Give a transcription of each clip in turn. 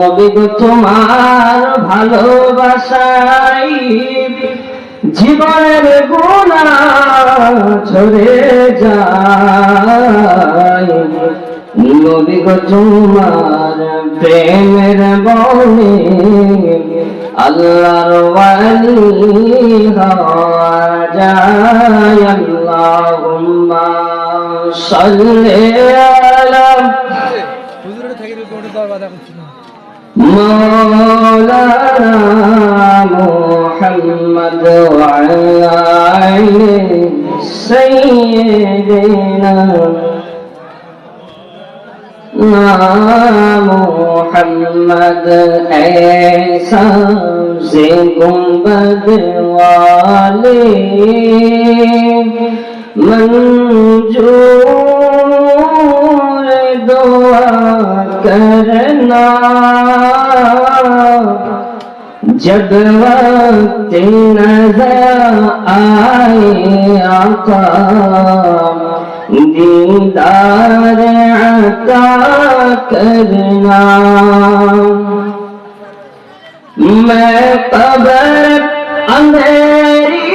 গো তোমার ভালোবাসায় জীবনের গুনাহ ঝরে যায়। নবী গো তোমার প্রেমের বনে আল্লাহর ওয়ালি হওয়া যায়। আল্লাহুম্মা সাল্লি আলা مولانا محمد وعلى آل سيدنا محمد ऐसा से गुंबद वाले मंजूर दुआ करना जब वक्त नजर आए आका दीदार अता करना। मैं कब्र अंधेरी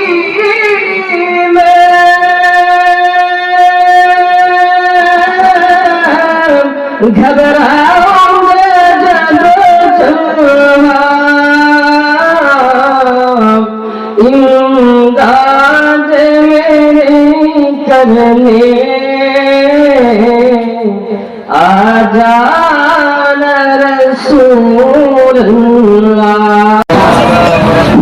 में घबराऊंगा जब इमदाद मेरे करने आ जाना रसूलुल्लाह।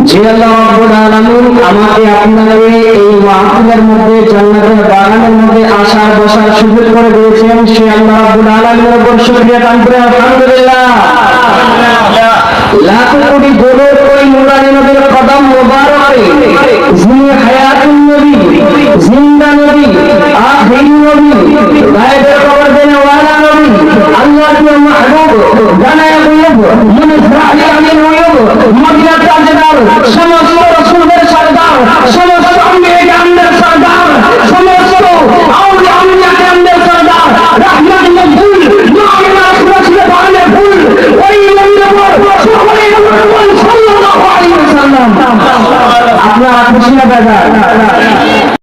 যে আল্লাহ রাব্বুল আলামিন আমাকে আপনাকে এই মাহফিলের মধ্যে জান্নাতের বাগানের মধ্যে আসার বসার সুযোগ করে দিয়েছেন, সে আল্লাহ রাব্বুল আলামিনের উপর শুকরিয়া দান করে আলহামদুলিল্লাহ। লাখো কোটি দরুদ ওই নূরানী নবীর কদম মোবারকে, যিনি হায়াতুন নবী, জিন্দা নবী, আখিরি নবী, গায়বের খবর দেনে ওয়ালা নবী, আল্লাহর মাহবুব, জানায়ে গায়ব, মুনফরাহ আমিন গায়ব, মদিনা তাজদার, সমস্ত রাসূলদের সরদার, সমস্ত আম্বিয়া কিরামের সরদার, সমস্ত আউলিয়া কিরামের সরদার, রহমান মকবুল, মুআমিনা রাসূলের বাগানে ফুল, ওই নবীর উপর সকলের উপর সাল্লাল্লাহু আলাইহি ওয়াসাল্লাম। আপনারা খুশি না বাজার?